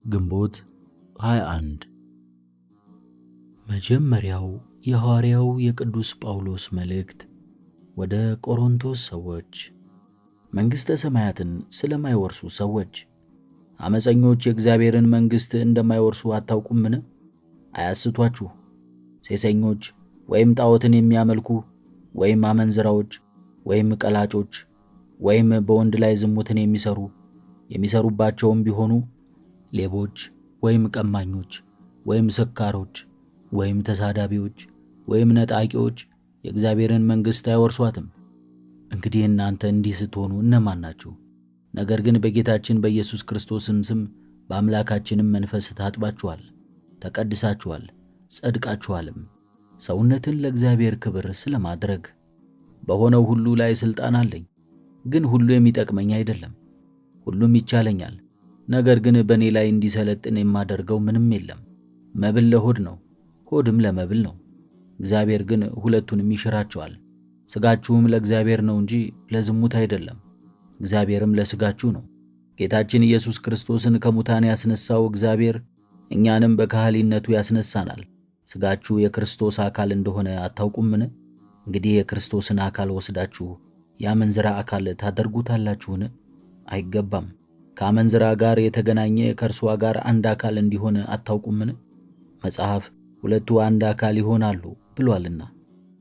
ግንቦት 21 መጀመሪያው የሐዋርያው የቅዱስ ጳውሎስ መልእክት ወደ ቆሮንቶስ ሰዎች። መንግሥተ ሰማያትን ስለማይወርሱ ሰዎች፣ አመፀኞች የእግዚአብሔርን መንግሥት እንደማይወርሱ አታውቁምን? አያስቷችሁ። ሴሰኞች ወይም ጣዖትን የሚያመልኩ ወይም አመንዝራዎች ወይም ቀላጮች ወይም በወንድ ላይ ዝሙትን የሚሰሩባቸውም ቢሆኑ ሌቦች ወይም ቀማኞች ወይም ሰካሮች ወይም ተሳዳቢዎች ወይም ነጣቂዎች የእግዚአብሔርን መንግሥት አይወርሷትም። እንግዲህ እናንተ እንዲህ ስትሆኑ እነማን ናችሁ? ነገር ግን በጌታችን በኢየሱስ ክርስቶስም ስም በአምላካችንም መንፈስ ታጥባችኋል፣ ተቀድሳችኋል፣ ጸድቃችኋልም። ሰውነትን ለእግዚአብሔር ክብር ስለማድረግ በሆነው ሁሉ ላይ ሥልጣን አለኝ። ግን ሁሉ የሚጠቅመኝ አይደለም። ሁሉም ይቻለኛል፣ ነገር ግን በእኔ ላይ እንዲሰለጥን የማደርገው ምንም የለም። መብል ለሆድ ነው፣ ሆድም ለመብል ነው። እግዚአብሔር ግን ሁለቱንም ይሽራቸዋል። ሥጋችሁም ለእግዚአብሔር ነው እንጂ ለዝሙት አይደለም፣ እግዚአብሔርም ለሥጋችሁ ነው። ጌታችን ኢየሱስ ክርስቶስን ከሙታን ያስነሳው እግዚአብሔር እኛንም በካህሊነቱ ያስነሳናል። ሥጋችሁ የክርስቶስ አካል እንደሆነ አታውቁምን? እንግዲህ የክርስቶስን አካል ወስዳችሁ የአመንዝራ አካል ታደርጉታላችሁን? አይገባም። ከአመንዝራ ጋር የተገናኘ ከእርሷ ጋር አንድ አካል እንዲሆን አታውቁምን? መጽሐፍ ሁለቱ አንድ አካል ይሆናሉ ብሏልና።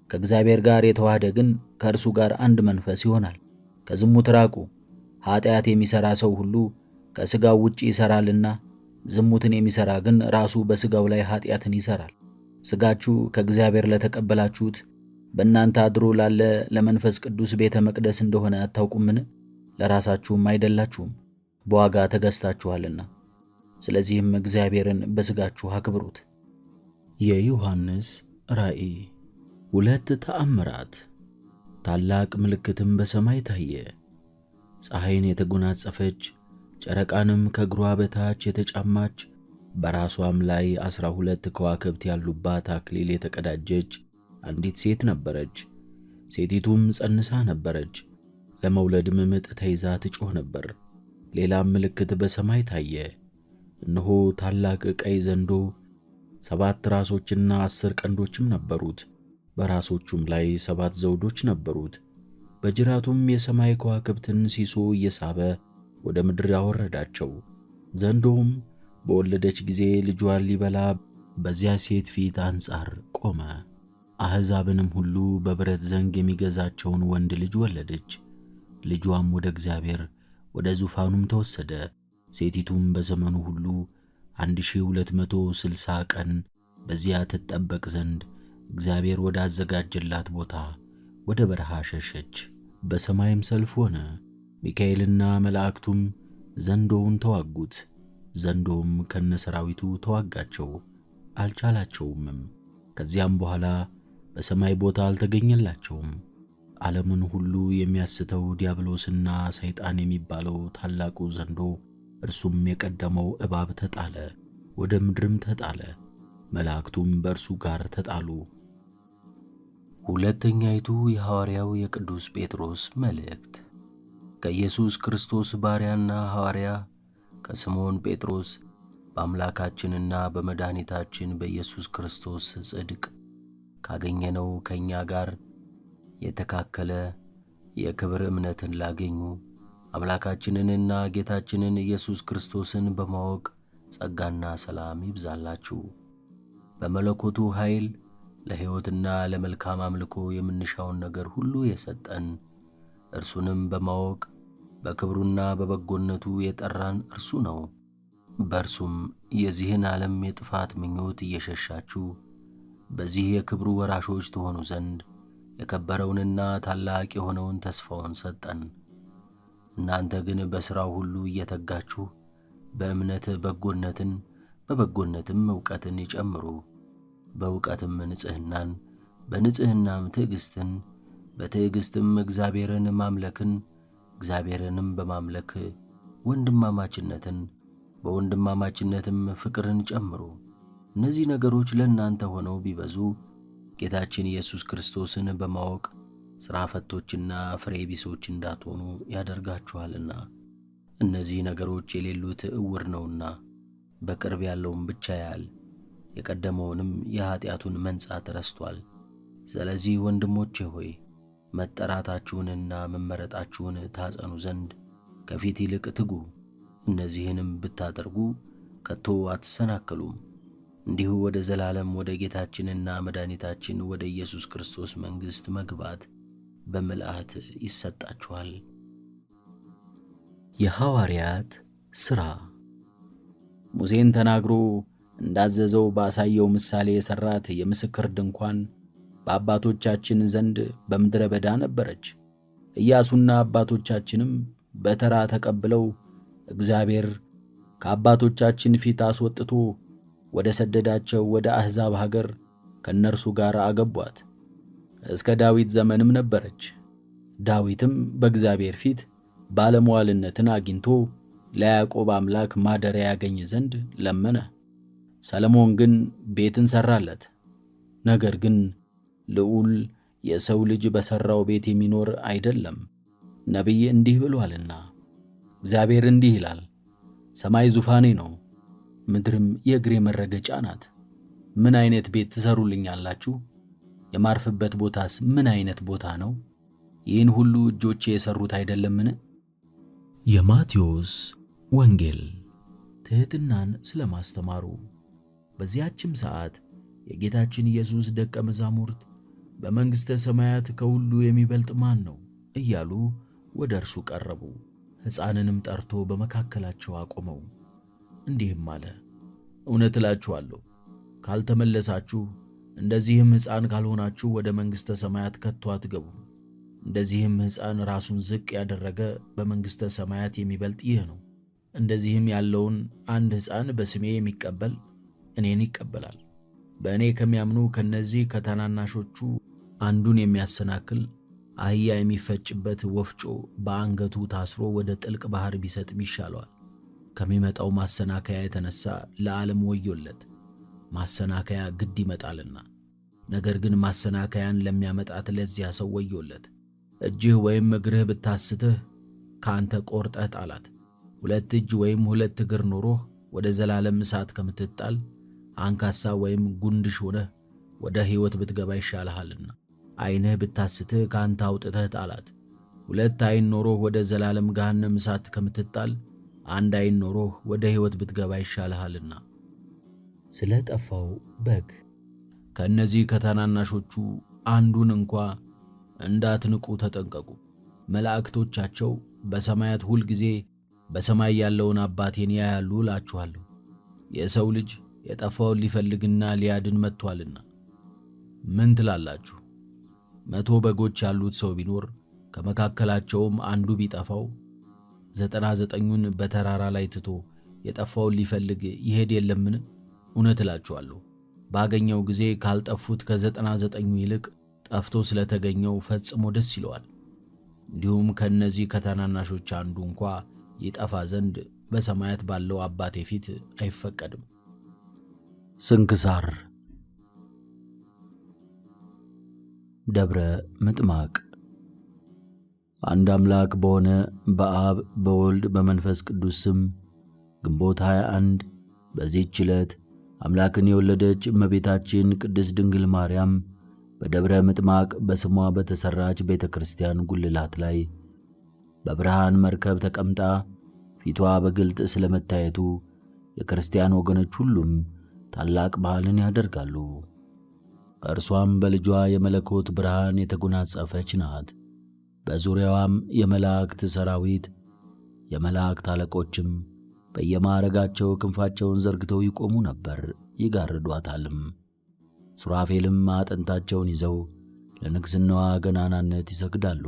ከእግዚአብሔር ጋር የተዋሃደ ግን ከእርሱ ጋር አንድ መንፈስ ይሆናል። ከዝሙት ራቁ። ኃጢአት የሚሠራ ሰው ሁሉ ከሥጋው ውጭ ይሠራልና፣ ዝሙትን የሚሠራ ግን ራሱ በሥጋው ላይ ኃጢአትን ይሠራል። ሥጋችሁ ከእግዚአብሔር ለተቀበላችሁት በእናንተ አድሮ ላለ ለመንፈስ ቅዱስ ቤተ መቅደስ እንደሆነ አታውቁምን? ለራሳችሁም አይደላችሁም፣ በዋጋ ተገዝታችኋልና። ስለዚህም እግዚአብሔርን በሥጋችሁ አክብሩት። የዮሐንስ ራእይ። 2 ተአምራት። ታላቅ ምልክትም በሰማይ ታየ። ፀሐይን የተጎናጸፈች ጨረቃንም ከእግሯ በታች የተጫማች በራሷም ላይ 12 ከዋክብት ያሉባት አክሊል የተቀዳጀች አንዲት ሴት ነበረች። ሴቲቱም ጸንሳ ነበረች፣ ለመውለድም ምጥ ተይዛ ትጮህ ነበር። ሌላም ምልክት በሰማይ ታየ። እነሆ ታላቅ ቀይ ዘንዶ 7 ራሶችና 10 ቀንዶችም ነበሩት። በራሶቹም ላይ 7 ዘውዶች ነበሩት። በጅራቱም የሰማይ ከዋክብትን ሲሶ እየሳበ ወደ ምድር ያወረዳቸው። ዘንዶውም በወለደች ጊዜ ልጇን ሊበላ በዚያ ሴት ፊት አንጻር ቆመ። አሕዛብንም ሁሉ በብረት ዘንግ የሚገዛቸውን ወንድ ልጅ ወለደች። ልጇም ወደ እግዚአብሔር ወደ ዙፋኑም ተወሰደ። ሴቲቱም በዘመኑ ሁሉ 1260 ቀን በዚያ ትጠበቅ ዘንድ እግዚአብሔር ወደ አዘጋጀላት ቦታ ወደ በረሃ ሸሸች። በሰማይም ሰልፍ ሆነ። ሚካኤልና መላእክቱም ዘንዶውን ተዋጉት። ዘንዶውም ከነሰራዊቱ ተዋጋቸው፣ አልቻላቸውምም። ከዚያም በኋላ በሰማይ ቦታ አልተገኘላቸውም። ዓለምን ሁሉ የሚያስተው ዲያብሎስና ሰይጣን የሚባለው ታላቁ ዘንዶ እርሱም የቀደመው እባብ ተጣለ፣ ወደ ምድርም ተጣለ። መላእክቱም በእርሱ ጋር ተጣሉ። ሁለተኛይቱ የሐዋርያው የቅዱስ ጴጥሮስ መልእክት። ከኢየሱስ ክርስቶስ ባሪያና ሐዋርያ ከስምዖን ጴጥሮስ በአምላካችንና በመድኃኒታችን በኢየሱስ ክርስቶስ ጽድቅ ካገኘነው ከእኛ ጋር የተካከለ የክብር እምነትን ላገኙ አምላካችንንና ጌታችንን ኢየሱስ ክርስቶስን በማወቅ ጸጋና ሰላም ይብዛላችሁ። በመለኮቱ ኃይል ለሕይወትና ለመልካም አምልኮ የምንሻውን ነገር ሁሉ የሰጠን፣ እርሱንም በማወቅ በክብሩና በበጎነቱ የጠራን እርሱ ነው። በእርሱም የዚህን ዓለም የጥፋት ምኞት እየሸሻችሁ በዚህ የክብሩ ወራሾች ትሆኑ ዘንድ የከበረውንና ታላቅ የሆነውን ተስፋውን ሰጠን። እናንተ ግን በሥራው ሁሉ እየተጋችሁ በእምነት በጎነትን፣ በበጎነትም ዕውቀትን ይጨምሩ፣ በዕውቀትም ንጽሕናን፣ በንጽሕናም ትዕግሥትን፣ በትዕግሥትም እግዚአብሔርን ማምለክን፣ እግዚአብሔርንም በማምለክ ወንድማማችነትን፣ በወንድማማችነትም ፍቅርን ጨምሩ። እነዚህ ነገሮች ለእናንተ ሆነው ቢበዙ ጌታችን ኢየሱስ ክርስቶስን በማወቅ ሥራ ፈቶችና ፍሬ ቢሶች እንዳትሆኑ ያደርጋችኋልና። እነዚህ ነገሮች የሌሉት ዕውር ነውና በቅርብ ያለውን ብቻ ያያል፣ የቀደመውንም የኃጢአቱን መንጻት ረስቷል። ስለዚህ ወንድሞቼ ሆይ መጠራታችሁንና መመረጣችሁን ታጸኑ ዘንድ ከፊት ይልቅ ትጉ። እነዚህንም ብታደርጉ ከቶ አትሰናከሉም። እንዲሁ ወደ ዘላለም ወደ ጌታችንና መድኃኒታችን ወደ ኢየሱስ ክርስቶስ መንግሥት መግባት በምልአት ይሰጣችኋል። የሐዋርያት ሥራ። ሙሴን ተናግሮ እንዳዘዘው ባሳየው ምሳሌ የሠራት የምስክር ድንኳን በአባቶቻችን ዘንድ በምድረ በዳ ነበረች። ኢያሱና አባቶቻችንም በተራ ተቀብለው እግዚአብሔር ከአባቶቻችን ፊት አስወጥቶ ወደ ሰደዳቸው ወደ አሕዛብ ሀገር ከእነርሱ ጋር አገቧት። እስከ ዳዊት ዘመንም ነበረች። ዳዊትም በእግዚአብሔር ፊት ባለሟልነትን አግኝቶ ለያዕቆብ አምላክ ማደሪያ ያገኝ ዘንድ ለመነ። ሰለሞን ግን ቤትን ሠራለት። ነገር ግን ልዑል የሰው ልጅ በሠራው ቤት የሚኖር አይደለም። ነቢይ እንዲህ ብሎአልና፣ እግዚአብሔር እንዲህ ይላል፣ ሰማይ ዙፋኔ ነው፣ ምድርም የእግሬ መረገጫ ናት። ምን ዓይነት ቤት ትሠሩልኛላችሁ? የማርፍበት ቦታስ ምን ዓይነት ቦታ ነው? ይህን ሁሉ እጆቼ የሠሩት አይደለምን? የማቴዎስ ወንጌል። ትሕትናን ስለ ማስተማሩ። በዚያችም ሰዓት የጌታችን ኢየሱስ ደቀ መዛሙርት በመንግሥተ ሰማያት ከሁሉ የሚበልጥ ማን ነው እያሉ ወደ እርሱ ቀረቡ። ሕፃንንም ጠርቶ በመካከላቸው አቆመው፣ እንዲህም አለ፣ እውነት እላችኋለሁ ካልተመለሳችሁ እንደዚህም ሕፃን ካልሆናችሁ ወደ መንግሥተ ሰማያት ከቶ አትገቡም። እንደዚህም ሕፃን ራሱን ዝቅ ያደረገ በመንግሥተ ሰማያት የሚበልጥ ይህ ነው። እንደዚህም ያለውን አንድ ሕፃን በስሜ የሚቀበል እኔን ይቀበላል። በእኔ ከሚያምኑ ከነዚህ ከታናናሾቹ አንዱን የሚያሰናክል አህያ የሚፈጭበት ወፍጮ በአንገቱ ታስሮ ወደ ጥልቅ ባሕር ቢሰጥም ይሻለዋል። ከሚመጣው ማሰናከያ የተነሣ ለዓለም ወዮለት። ማሰናከያ ግድ ይመጣልና፣ ነገር ግን ማሰናከያን ለሚያመጣት ለዚያ ሰው ወዮለት። እጅህ ወይም እግርህ ብታስትህ ከአንተ ቆርጠህ ጣላት። 2 እጅ ወይም 2 እግር ኖሮህ ወደ ዘላለም እሳት ከምትጣል አንካሳ ወይም ጉንድሽ ሆነህ ወደ ሕይወት ብትገባ ይሻልሃልና። ዓይንህ ብታስትህ ከአንተ አውጥተህ ጣላት። 2 ዓይን ኖሮህ ወደ ዘላለም ገሃነም እሳት ከምትጣል 1 ዓይን ኖሮህ ወደ ሕይወት ብትገባ ይሻልሃልና። ስለ ጠፋው በግ። ከእነዚህ ከታናናሾቹ አንዱን እንኳ እንዳትንቁ ተጠንቀቁ። መላእክቶቻቸው በሰማያት ሁል ጊዜ በሰማይ ያለውን አባቴን ያያሉ እላችኋለሁ። የሰው ልጅ የጠፋውን ሊፈልግና ሊያድን መጥቶአልና። ምን ትላላችሁ? 100 በጎች ያሉት ሰው ቢኖር ከመካከላቸውም አንዱ ቢጠፋው 99ኙን በተራራ ላይ ትቶ የጠፋውን ሊፈልግ ይሄድ የለምን? እውነት እላችኋለሁ ባገኘው ጊዜ ካልጠፉት ከ99ኙ ይልቅ ጠፍቶ ስለተገኘው ፈጽሞ ደስ ይለዋል። እንዲሁም ከእነዚህ ከታናናሾች አንዱ እንኳ ይጠፋ ዘንድ በሰማያት ባለው አባቴ ፊት አይፈቀድም። ስንክሳር። ደብረ ምጥማቅ። አንድ አምላክ በሆነ በአብ በወልድ በመንፈስ ቅዱስ ስም ግንቦት 21 በዚህች ዕለት አምላክን የወለደች እመቤታችን ቅድስት ድንግል ማርያም በደብረ ምጥማቅ በስሟ በተሠራች ቤተ ክርስቲያን ጉልላት ላይ በብርሃን መርከብ ተቀምጣ ፊቷ በግልጥ ስለመታየቱ የክርስቲያን ወገኖች ሁሉም ታላቅ በዓልን ያደርጋሉ። እርሷም በልጇ የመለኮት ብርሃን የተጎናጸፈች ናት። በዙሪያዋም የመላእክት ሰራዊት፣ የመላእክት አለቆችም በየማዕረጋቸው ክንፋቸውን ዘርግተው ይቆሙ ነበር፣ ይጋርዷታልም። ሱራፌልም አጥንታቸውን ይዘው ለንግሥናዋ ገናናነት ይሰግዳሉ።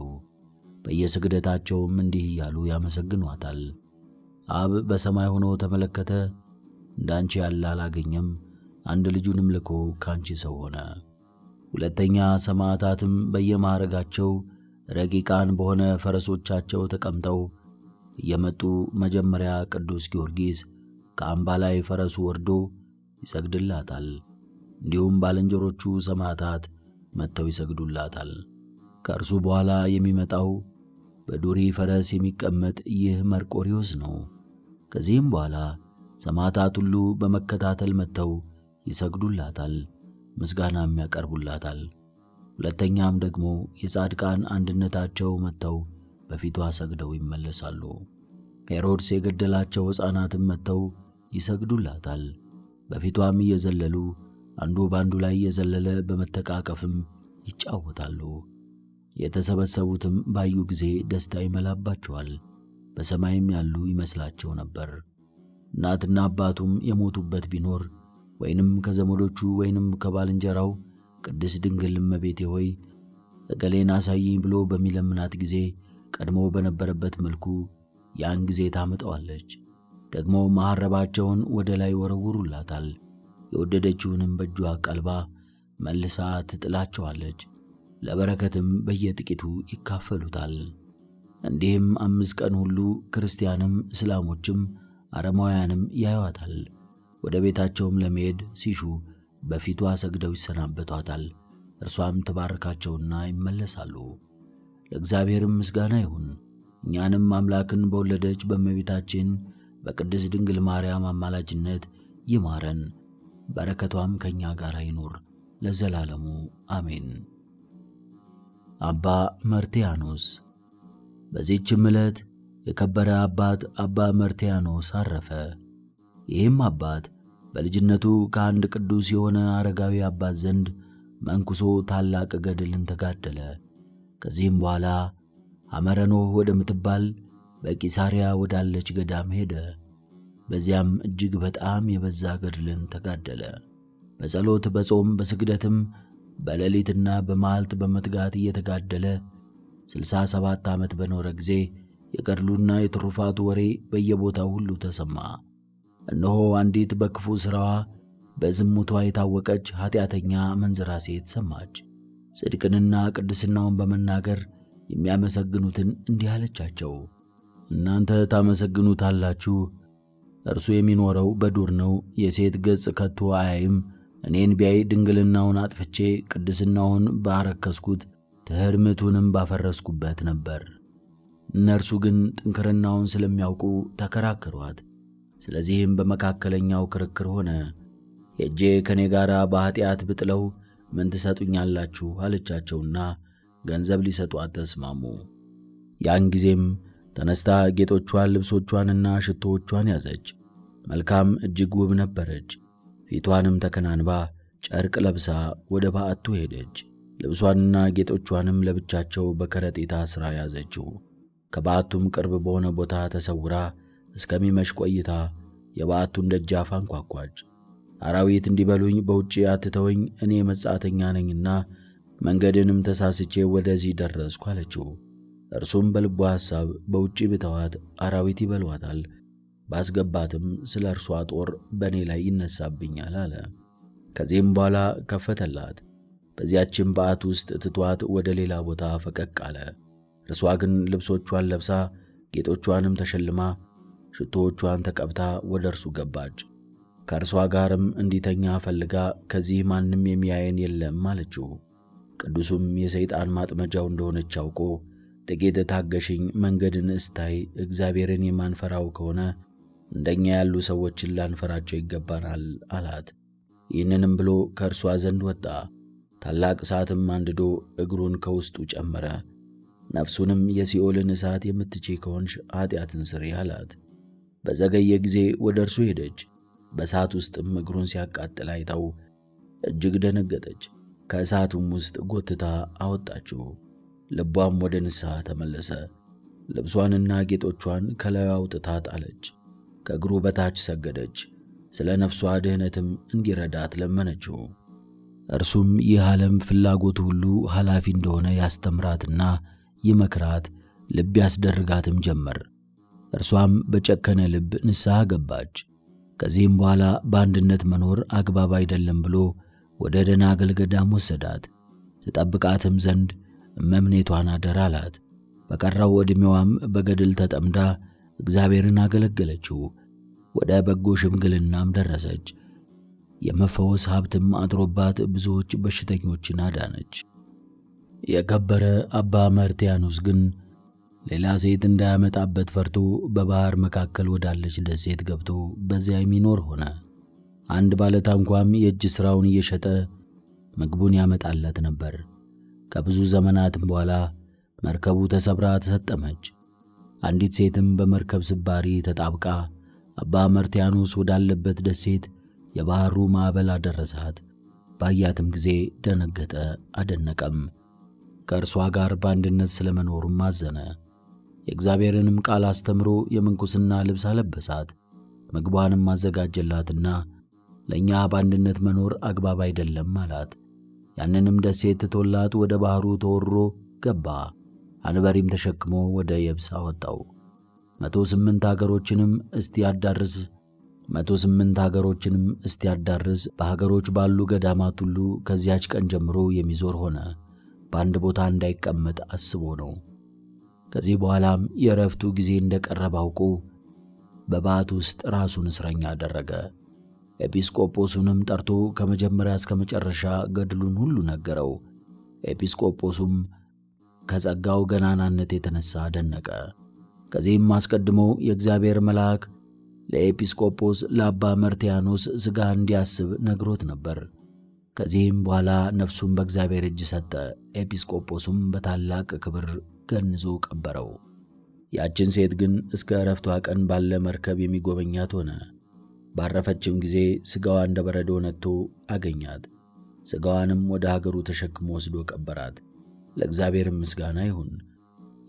በየስግደታቸውም እንዲህ እያሉ ያመሰግኗታል። አብ በሰማይ ሆኖ ተመለከተ፣ እንዳንቺ ያለ አላገኘም፣ አንድ ልጁንም ልኮ ካንቺ ሰው ሆነ። ሁለተኛ ሰማዕታትም በየማዕረጋቸው ረቂቃን በሆነ ፈረሶቻቸው ተቀምጠው እየመጡ መጀመሪያ ቅዱስ ጊዮርጊስ ከአምባ ላይ ፈረሱ ወርዶ ይሰግድላታል። እንዲሁም ባልንጀሮቹ ሰማዕታት መጥተው ይሰግዱላታል። ከእርሱ በኋላ የሚመጣው በዱሪ ፈረስ የሚቀመጥ ይህ መርቆሪዎስ ነው። ከዚህም በኋላ ሰማዕታት ሁሉ በመከታተል መጥተው ይሰግዱላታል፣ ምስጋናም ያቀርቡላታል። ሁለተኛም ደግሞ የጻድቃን አንድነታቸው መጥተው በፊቷ ሰግደው ይመለሳሉ። ሄሮድስ የገደላቸው ሕፃናትም መጥተው ይሰግዱላታል። በፊቷም እየዘለሉ አንዱ በአንዱ ላይ እየዘለለ በመተቃቀፍም ይጫወታሉ። የተሰበሰቡትም ባዩ ጊዜ ደስታ ይመላባቸዋል፣ በሰማይም ያሉ ይመስላቸው ነበር። እናትና አባቱም የሞቱበት ቢኖር ወይንም ከዘመዶቹ ወይንም ከባልንጀራው ቅድስት ድንግል እመቤቴ ሆይ እገሌን አሳይኝ ብሎ በሚለምናት ጊዜ ቀድሞ በነበረበት መልኩ ያን ጊዜ ታመጣዋለች። ደግሞ መሐረባቸውን ወደ ላይ ወረውሩላታል። የወደደችውንም በእጇ ቀልባ መልሳ ትጥላቸዋለች። ለበረከትም በየጥቂቱ ይካፈሉታል። እንዲህም 5 ቀን ሁሉ ክርስቲያንም እስላሞችም አረማውያንም ያዩዋታል። ወደ ቤታቸውም ለመሄድ ሲሹ በፊቷ ሰግደው ይሰናበቷታል። እርሷም ትባርካቸውና ይመለሳሉ። ለእግዚአብሔርም ምስጋና ይሁን። እኛንም አምላክን በወለደች በእመቤታችን በቅድስት ድንግል ማርያም አማላጅነት ይማረን፣ በረከቷም ከእኛ ጋር ይኑር ለዘላለሙ አሜን። አባ መርትያኖስ። በዚህችም ዕለት የከበረ አባት አባ መርትያኖስ አረፈ። ይህም አባት በልጅነቱ ከአንድ ቅዱስ የሆነ አረጋዊ አባት ዘንድ መንኩሶ ታላቅ ገድልን ተጋደለ። ከዚህም በኋላ ሐመረኖህ ወደምትባል በቂሳርያ ወዳለች ገዳም ሄደ። በዚያም እጅግ በጣም የበዛ ገድልን ተጋደለ። በጸሎት በጾም በስግደትም በሌሊትና በመዓልት በመትጋት እየተጋደለ 67 ዓመት በኖረ ጊዜ የገድሉና የትሩፋቱ ወሬ በየቦታው ሁሉ ተሰማ። እነሆ አንዲት በክፉ ሥራዋ በዝሙቷ የታወቀች ኃጢአተኛ መንዝራ ሴት ሰማች። ጽድቅንና ቅድስናውን በመናገር የሚያመሰግኑትን እንዲህ አለቻቸው፣ እናንተ ታመሰግኑታላችሁ፣ እርሱ የሚኖረው በዱር ነው፣ የሴት ገጽ ከቶ አያይም። እኔን ቢያይ ድንግልናውን አጥፍቼ ቅድስናውን ባረከስኩት ትሕርምቱንም ባፈረስኩበት ነበር። እነርሱ ግን ጥንክርናውን ስለሚያውቁ ተከራከሯት። ስለዚህም በመካከለኛው ክርክር ሆነ። ሄጄ ከኔ ጋር በኃጢአት ብጥለው ምን ትሰጡኛላችሁ አለቻቸውና ገንዘብ ሊሰጧት ተስማሙ። ያን ጊዜም ተነስታ ጌጦቿን ልብሶቿንና ሽቶዎቿን ያዘች። መልካም እጅግ ውብ ነበረች። ፊቷንም ተከናንባ ጨርቅ ለብሳ ወደ በዓቱ ሄደች። ልብሷንና ጌጦቿንም ለብቻቸው በከረጢታ ሥራ ያዘችው። ከበዓቱም ቅርብ በሆነ ቦታ ተሰውራ እስከሚመሽ ቆይታ የበዓቱን ደጃፍ አንኳኳች። አራዊት እንዲበሉኝ በውጪ አትተወኝ፣ እኔ መጻተኛ ነኝና መንገድንም ተሳስቼ ወደዚህ ደረስኩ አለችው። እርሱም በልቧ ሐሳብ በውጪ ብተዋት አራዊት ይበሏታል፣ ባስገባትም ስለ እርሷ ጦር በእኔ ላይ ይነሳብኛል አለ። ከዚህም በኋላ ከፈተላት። በዚያችም በዓት ውስጥ ትቷት ወደ ሌላ ቦታ ፈቀቅ አለ። እርሷ ግን ልብሶቿን ለብሳ ጌጦቿንም ተሸልማ ሽቶዎቿን ተቀብታ ወደ እርሱ ገባች። ከእርሷ ጋርም እንዲተኛ ፈልጋ ከዚህ ማንም የሚያየን የለም አለችው። ቅዱሱም የሰይጣን ማጥመጃው እንደሆነች አውቆ ጥቂት ታገሽኝ፣ መንገድን እስታይ፣ እግዚአብሔርን የማንፈራው ከሆነ እንደኛ ያሉ ሰዎችን ላንፈራቸው ይገባናል አላት። ይህንንም ብሎ ከእርሷ ዘንድ ወጣ። ታላቅ እሳትም አንድዶ እግሩን ከውስጡ ጨመረ። ነፍሱንም የሲኦልን እሳት የምትችይ ከሆንሽ ኃጢአትን ስሪ አላት። በዘገየ ጊዜ ወደ እርሱ ሄደች። በእሳት ውስጥም እግሩን ሲያቃጥል አይታው እጅግ ደነገጠች። ከእሳቱም ውስጥ ጎትታ አወጣችው። ልቧም ወደ ንስሐ ተመለሰ። ልብሷንና ጌጦቿን ከላዩ አውጥታ ጣለች። ከእግሩ በታች ሰገደች። ስለ ነፍሷ ድህነትም እንዲረዳት ለመነችው። እርሱም ይህ ዓለም ፍላጎቱ ሁሉ ኃላፊ እንደሆነ ያስተምራትና ይመክራት፣ ልብ ያስደርጋትም ጀመር። እርሷም በጨከነ ልብ ንስሐ ገባች። ከዚህም በኋላ በአንድነት መኖር አግባብ አይደለም ብሎ ወደ ደናግል ገዳም ወሰዳት። ትጠብቃትም ዘንድ እመምኔቷን አደራ አላት። በቀረው ዕድሜዋም በገድል ተጠምዳ እግዚአብሔርን አገለገለችው። ወደ በጎ ሽምግልናም ደረሰች። የመፈወስ ሀብትም አድሮባት ብዙዎች በሽተኞችን አዳነች። የከበረ አባ መርትያኖስ ግን ሌላ ሴት እንዳያመጣበት ፈርቶ በባህር መካከል ወዳለች ደሴት ገብቶ በዚያ የሚኖር ሆነ። አንድ ባለታንኳም የእጅ ሥራውን እየሸጠ ምግቡን ያመጣለት ነበር። ከብዙ ዘመናትም በኋላ መርከቡ ተሰብራ ተሰጠመች። አንዲት ሴትም በመርከብ ስባሪ ተጣብቃ አባ መርትያኖስ ወዳለበት ደሴት የባህሩ ማዕበል አደረሳት። ባያትም ጊዜ ደነገጠ፣ አደነቀም። ከእርሷ ጋር በአንድነት ስለመኖሩም አዘነ። የእግዚአብሔርንም ቃል አስተምሮ የምንኩስና ልብስ አለበሳት። ምግቧንም አዘጋጀላትና ለእኛ በአንድነት መኖር አግባብ አይደለም አላት። ያንንም ደሴት ትቶላት ወደ ባህሩ ተወርሮ ገባ። አንበሪም ተሸክሞ ወደ የብስ አወጣው። 108 ሀገሮችንም እስቲያዳርስ በሀገሮች ባሉ ገዳማት ሁሉ ከዚያች ቀን ጀምሮ የሚዞር ሆነ። በአንድ ቦታ እንዳይቀመጥ አስቦ ነው። ከዚህ በኋላም የዕረፍቱ ጊዜ እንደቀረበ አውቆ በበዓት ውስጥ ራሱን እስረኛ አደረገ። ኤጲስቆጶሱንም ጠርቶ ከመጀመሪያ እስከ መጨረሻ ገድሉን ሁሉ ነገረው። ኤጲስቆጶሱም ከጸጋው ገናናነት የተነሳ አደነቀ። ከዚህም አስቀድሞ የእግዚአብሔር መልአክ ለኤጲስቆጶስ ለአባ መርትያኖስ ሥጋ እንዲያስብ ነግሮት ነበር። ከዚህም በኋላ ነፍሱን በእግዚአብሔር እጅ ሰጠ። ኤጲስቆጶሱም በታላቅ ክብር ገንዞ ቀበረው። ያችን ሴት ግን እስከ ዕረፍቷ ቀን ባለ መርከብ የሚጎበኛት ሆነ። ባረፈችም ጊዜ ሥጋዋ እንደ በረዶ ነጥቶ አገኛት። ሥጋዋንም ወደ ሀገሩ ተሸክሞ ወስዶ ቀበራት። ለእግዚአብሔርም ምስጋና ይሁን።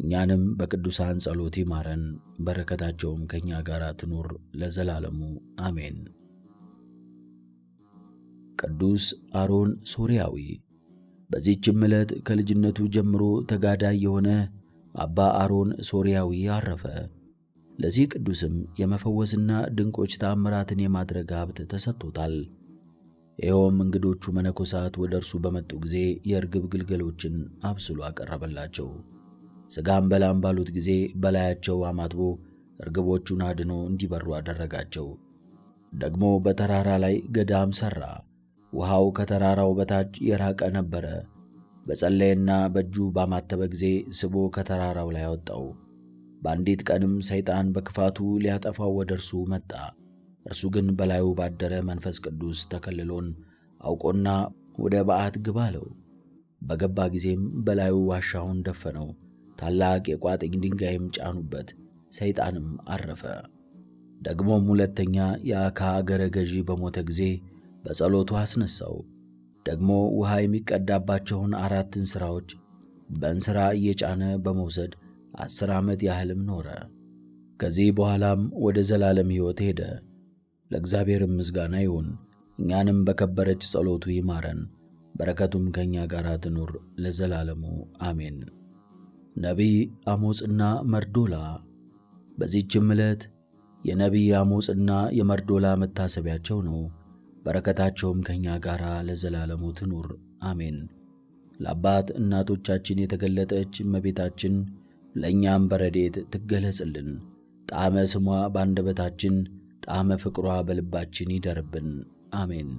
እኛንም በቅዱሳን ጸሎት ይማረን፣ በረከታቸውም ከእኛ ጋር ትኑር ለዘላለሙ አሜን። ቅዱስ አሮን ሶርያዊ። በዚህችም ዕለት ከልጅነቱ ጀምሮ ተጋዳይ የሆነ አባ አሮን ሶርያዊ አረፈ። ለዚህ ቅዱስም የመፈወስና ድንቆች ተአምራትን የማድረግ ሀብት ተሰጥቶታል። ይኸውም እንግዶቹ መነኮሳት ወደ እርሱ በመጡ ጊዜ የርግብ ግልገሎችን አብስሎ አቀረበላቸው። ሥጋም በላም ባሉት ጊዜ በላያቸው አማትቦ ርግቦቹን አድኖ እንዲበሩ አደረጋቸው። ደግሞ በተራራ ላይ ገዳም ሠራ። ውሃው ከተራራው በታች የራቀ ነበረ። በጸለየና በእጁ ባማተበ ጊዜ ስቦ ከተራራው ላይ አወጣው። በአንዲት ቀንም ሰይጣን በክፋቱ ሊያጠፋው ወደ እርሱ መጣ። እርሱ ግን በላዩ ባደረ መንፈስ ቅዱስ ተከልሎን አውቆና ወደ በዓት ግባ አለው። በገባ ጊዜም በላዩ ዋሻውን ደፈነው። ታላቅ የቋጥኝ ድንጋይም ጫኑበት። ሰይጣንም አረፈ። ደግሞም ሁለተኛ የአካ አገረ ገዢ በሞተ ጊዜ በጸሎቱ አስነሳው። ደግሞ ውሃ የሚቀዳባቸውን 4 እንስራዎች በእንስራ እየጫነ በመውሰድ 10 ዓመት ያህልም ኖረ። ከዚህ በኋላም ወደ ዘላለም ሕይወት ሄደ። ለእግዚአብሔርም ምስጋና ይሁን። እኛንም በከበረች ጸሎቱ ይማረን፣ በረከቱም ከእኛ ጋር ትኑር ለዘላለሙ አሜን። ነቢይ አሞጽና መርዶላ። በዚህችም ዕለት የነቢይ አሞጽና የመርዶላ መታሰቢያቸው ነው። በረከታቸውም ከእኛ ጋር ለዘላለሙ ትኑር አሜን። ለአባት እናቶቻችን የተገለጠች እመቤታችን ለእኛም በረድኤት ትገለጽልን። ጣዕመ ስሟ በአንደበታችን፣ ጣዕመ ፍቅሯ በልባችን ይደርብን አሜን።